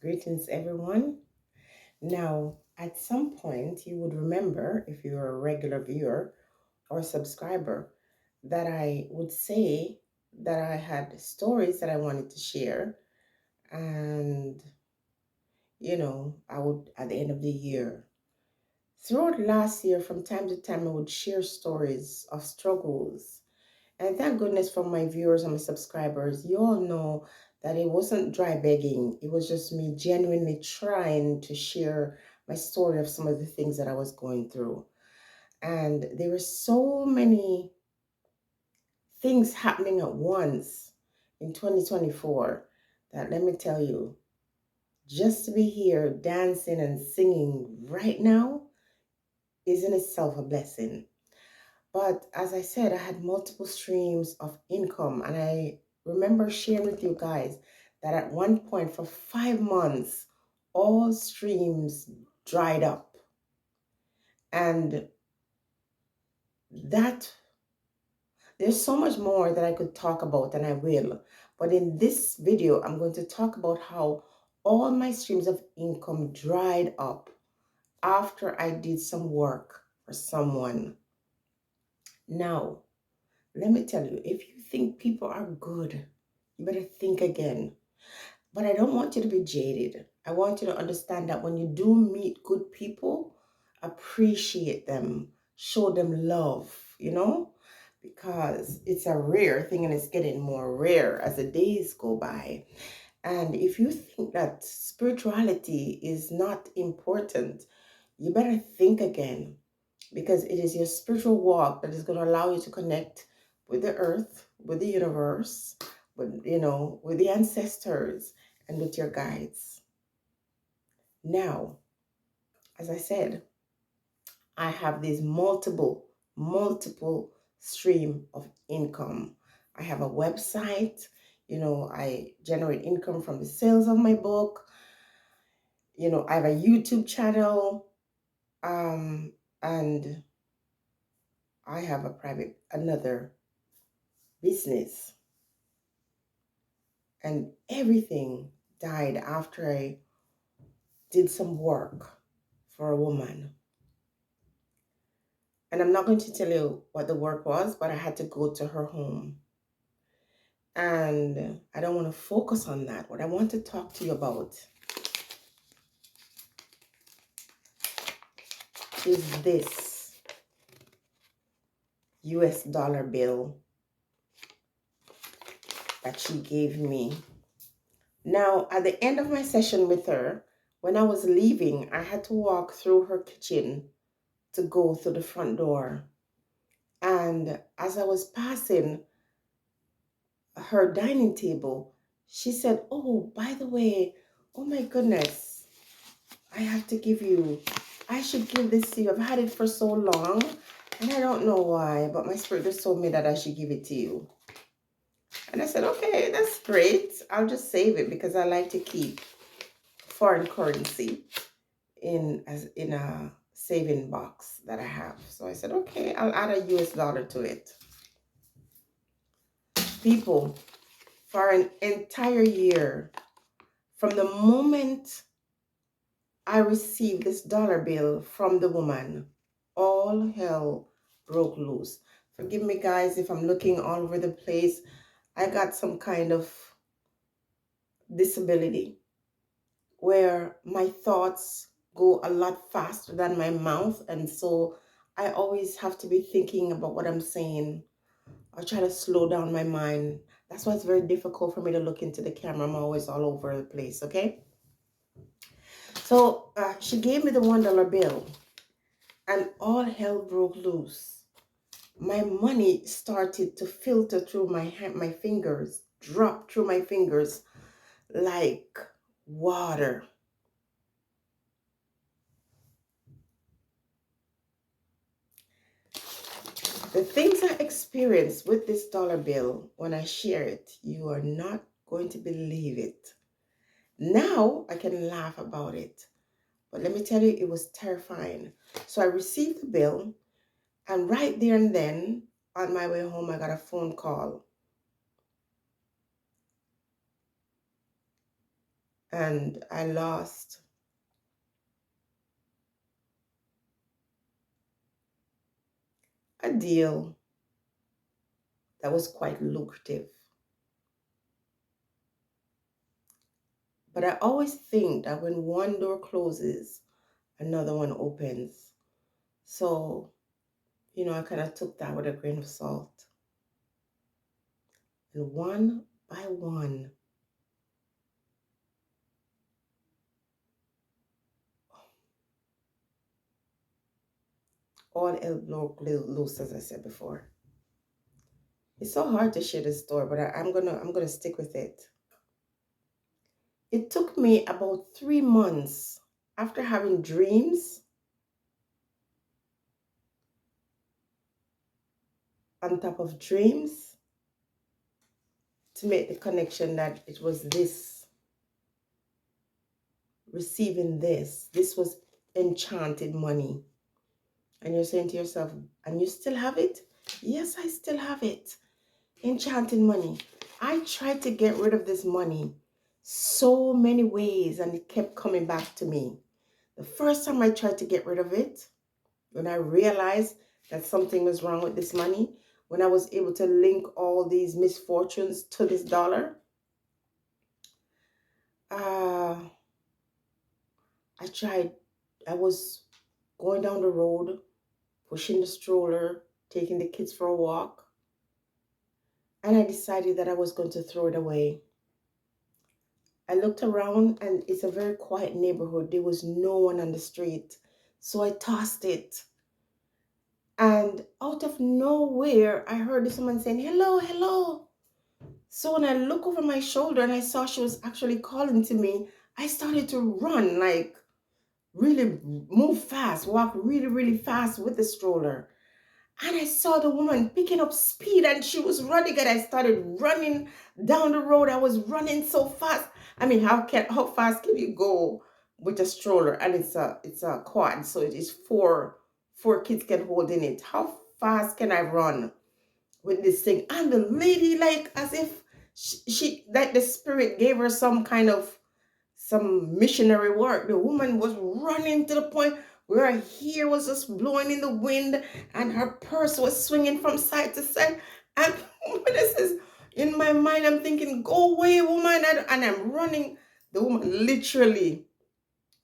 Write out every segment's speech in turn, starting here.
Greetings, everyone. Now, at some point, you would remember, if you're a regular viewer or subscriber, that I would say that I had stories that I wanted to share. And, I would, at the end of the year, throughout last year, from time to time, I would share stories of struggles. And thank goodness for my viewers and my subscribers, you all know that it wasn't dry begging. It was just me genuinely trying to share my story of some of the things that I was going through. And there were so many things happening at once in 2024 that, let me tell you, just to be here dancing and singing right now is in itself a blessing. But as I said, I had multiple streams of income. And I remember sharing with you guys that at one point for 5 months, all streams dried up. And that there's so much more that I could talk about, and I will. But in this video, I'm going to talk about how all my streams of income dried up after I did some work for someone. Now, let me tell you, if you think people are good, you better think again. But I don't want you to be jaded. I want you to understand that when you do meet good people, appreciate them, show them love, because it's a rare thing and it's getting more rare as the days go by. And if you think that spirituality is not important, you better think again, because it is your spiritual walk that is going to allow you to connect with the earth, with the universe, with the ancestors and with your guides. Now, as I said, I have these multiple stream of income. I have a website, I generate income from the sales of my book. I have a YouTube channel, and I have another business, and everything died after I did some work for a woman. And I'm not going to tell you what the work was, but I had to go to her home. And I don't want to focus on that. What I want to talk to you about is this US dollar bill that she gave me. Now, at the end of my session with her, when I was leaving, I had to walk through her kitchen to go through the front door. And as I was passing her dining table, she said, "Oh, by the way, oh my goodness, I should give this to you. I've had it for so long and I don't know why, but my spirit just told me that I should give it to you." And I said, "Okay, that's great. I'll just save it because I like to keep foreign currency in a saving box that I have." So I said, "Okay, I'll add a US dollar to it." People, for an entire year, from the moment I received this dollar bill from the woman, all hell broke loose. Forgive me, guys, if I'm looking all over the place. I got some kind of disability where my thoughts go a lot faster than my mouth. And so I always have to be thinking about what I'm saying. I try to slow down my mind. That's why it's very difficult for me to look into the camera. I'm always all over the place, okay? So she gave me the $1 bill and all hell broke loose. My money started to filter through my fingers, drop through my fingers like water. The things I experienced with this dollar bill, when I share it, you are not going to believe it. Now I can laugh about it, but let me tell you, it was terrifying. So I received the bill, and right there and then, on my way home, I got a phone call. and I lost a deal that was quite lucrative. But I always think that when one door closes, another one opens. So, I kind of took that with a grain of salt. And one by one, all hell broke loose, as I said before. It's so hard to share this story, but I'm gonna stick with it. It took me about 3 months after having dreams on top of dreams to make the connection that it was this, receiving this. This was enchanted money. And you're saying to yourself, and you still have it? Yes, I still have it. Enchanted money. I tried to get rid of this money so many ways and it kept coming back to me. The first time I tried to get rid of it, when I realized that something was wrong with this money, when I was able to link all these misfortunes to this dollar, uh, I tried, I was going down the road, pushing the stroller, taking the kids for a walk, and I decided that I was going to throw it away. I looked around and it's a very quiet neighborhood. There was no one on the street. So I tossed it. And out of nowhere, I heard someone saying, "Hello, hello." So when I look over my shoulder and I saw she was actually calling to me, I started to run, like really move fast, walk really, really fast with the stroller. And I saw the woman picking up speed and she was running and I started running down the road. I was running so fast. I mean, how fast can you go with a stroller? And it's a quad, so it is four kids can hold in it. How fast can I run with this thing? And the lady, like as if she like the spirit gave her some missionary work. The woman was running to the point where her hair was just blowing in the wind and her purse was swinging from side to side. And this is in my mind, I'm thinking, "Go away, woman." And I'm running. The woman literally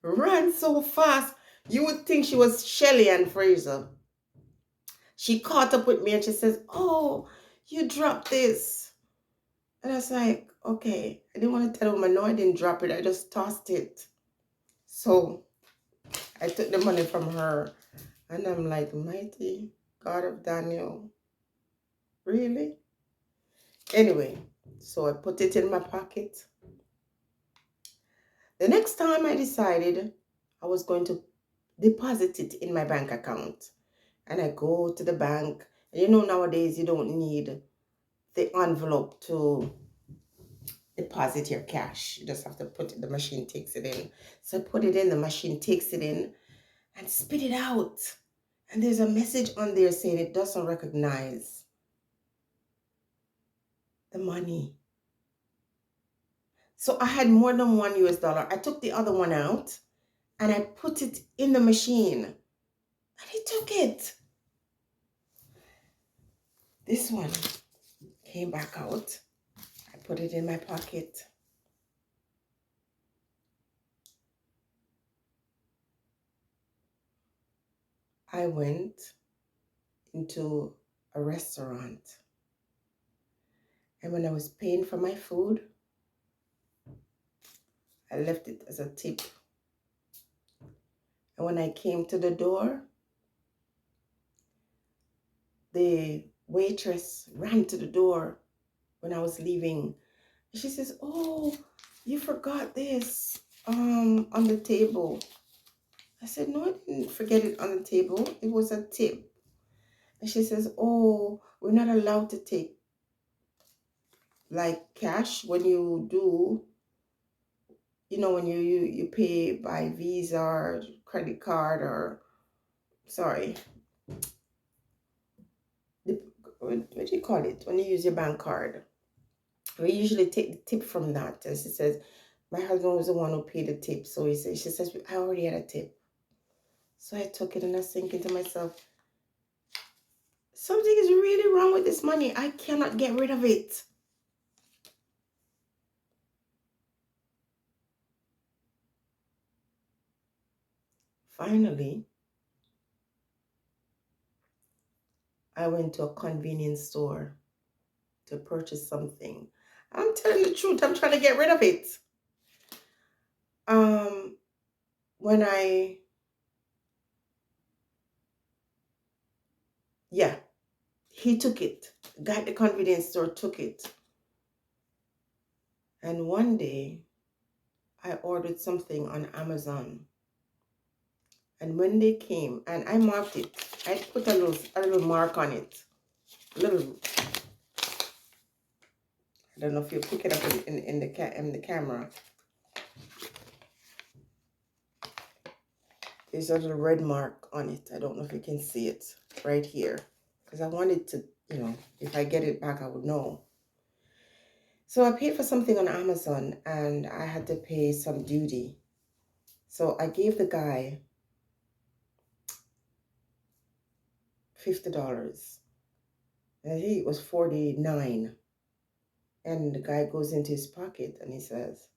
ran so fast. You would think she was Shelley and Fraser. She caught up with me and she says, "Oh, you dropped this." And I was like, "Okay." I didn't want to tell the woman, "No, I didn't drop it. I just tossed it." So I took the money from her and I'm like, "Mighty God of Daniel, really?" Anyway, so I put it in my pocket. The next time I decided I was going to deposit it in my bank account. And I go to the bank. And nowadays you don't need the envelope to deposit your cash. You just have to put it, the machine takes it in. So I put it in, the machine takes it in and spit it out. And there's a message on there saying it doesn't recognize the money. So I had more than one US dollar. I took the other one out and I put it in the machine and it took it. This one came back out. I put it in my pocket. I went into a restaurant. And when I was paying for my food, I left it as a tip. And when I came to the door, the waitress ran to the door when I was leaving. She says, "Oh, you forgot this on the table." I said, "No, I didn't forget it on the table. It was a tip." And she says, "Oh, we're not allowed to take like cash when you do, when you pay by Visa or credit card or sorry, the, what do you call it when you use your bank card? We usually take the tip from that." And she says, My husband was the one who paid the tip. So she says, I already had a tip. So I took it and I was thinking to myself, something is really wrong with this money. I cannot get rid of it. Finally, I went to a convenience store to purchase something. I'm telling the truth, I'm trying to get rid of it. Um, when I, yeah, he took it. Guy at the convenience store took it. And one day, I ordered something on Amazon. And when they came, and I marked it, I put a little mark on it. Little, I don't know if you pick it up in the camera. There's a little red mark on it. I don't know if you can see it right here. Because I wanted to, if I get it back, I would know. So I paid for something on Amazon and I had to pay some duty. So I gave the guy $50. And he was $49. And the guy goes into his pocket and he says,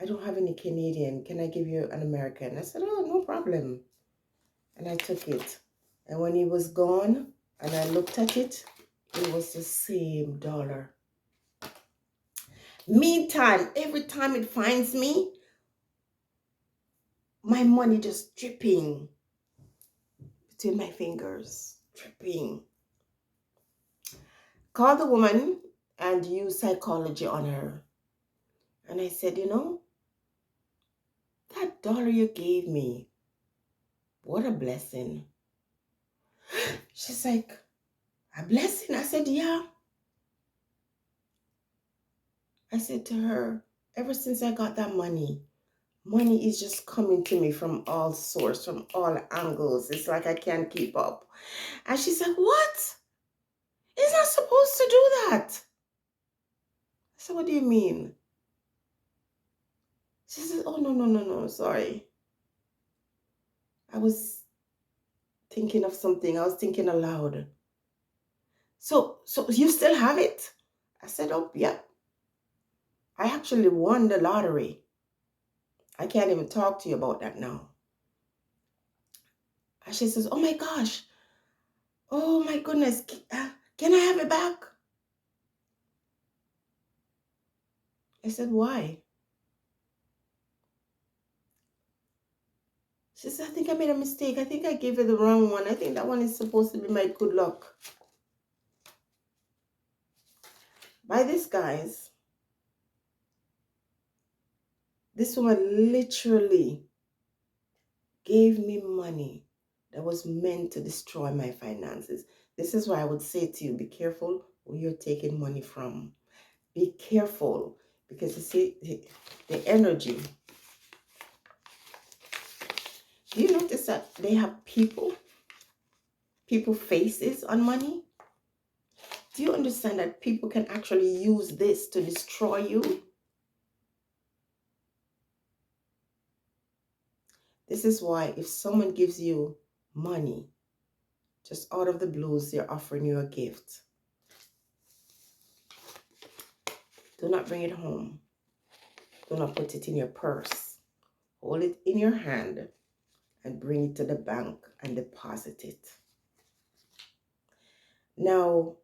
I don't have any Canadian. Can I give you an American? I said, oh, no problem. And I took it. And when he was gone and I looked at it, it was the same dollar. Meantime, every time it finds me, my money just dripping between my fingers, dripping. Call the woman and use psychology on her. And I said, that dollar you gave me, what a blessing. She's like, a blessing? I said, yeah. I said to her, ever since I got that money is just coming to me from all sources, from all angles. It's like I can't keep up. And she's like, what? It's not supposed to do that. I said, what do you mean? She says, oh, no, sorry. I was thinking of something. I was thinking aloud. So you still have it? I said, oh, yeah. I actually won the lottery. I can't even talk to you about that now. And she says, oh my gosh. Oh my goodness. Can I have it back? I said, why? She said, I think I made a mistake. I think I gave her the wrong one. I think that one is supposed to be my good luck. By this, guys, this woman literally gave me money that was meant to destroy my finances. This is why I would say to you, be careful where you're taking money from. Be careful, because you see, the energy. Do you notice that they have people faces on money? Do you understand that people can actually use this to destroy you? This is why if someone gives you money, just out of the blues, they're offering you a gift, do not bring it home. Do not put it in your purse. Hold it in your hand and bring it to the bank and deposit it. Now,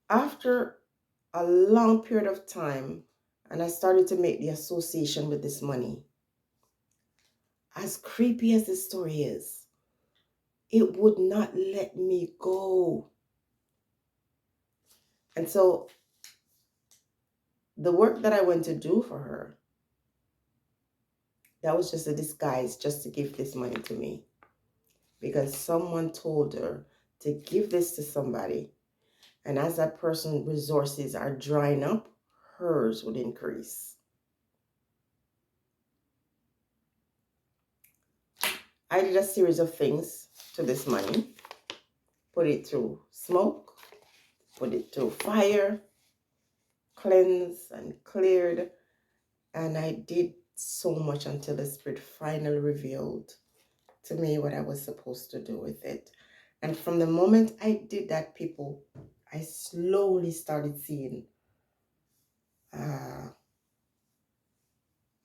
after a long period of time, and I started to make the association with this money, as creepy as this story is, it would not let me go. And so the work that I went to do for her, that was just a disguise just to give this money to me. Because someone told her to give this to somebody. And as that person's resources are drying up, hers would increase. I did a series of things to this money. Put it through smoke, put it through fire, cleansed and cleared, and I did so much until the Spirit finally revealed to me what I was supposed to do with it. And from the moment I did that, people, I slowly started seeing uh,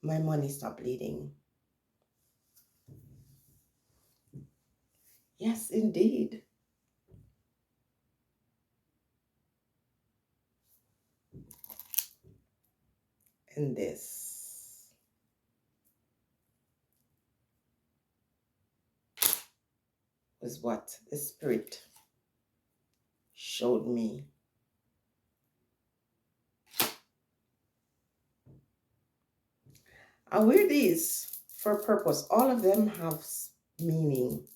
my money stop bleeding. Yes, indeed. And this was what the Spirit showed me. I wear these for a purpose. All of them have meaning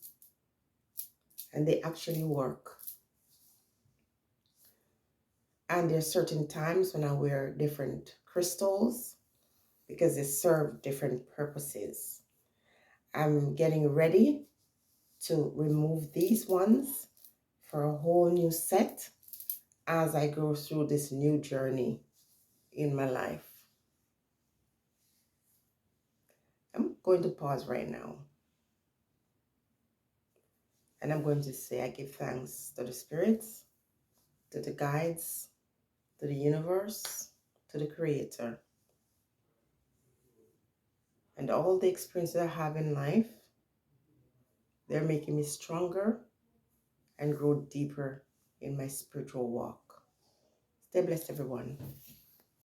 and they actually work. And there's certain times when I wear different crystals because they serve different purposes. I'm getting ready to remove these ones for a whole new set as I go through this new journey in my life. I'm going to pause right now and I'm going to say I give thanks to the spirits, to the guides, to the universe, to the creator, and all the experiences I have in life. They're making me stronger and grow deeper in my spiritual walk. Stay blessed, everyone.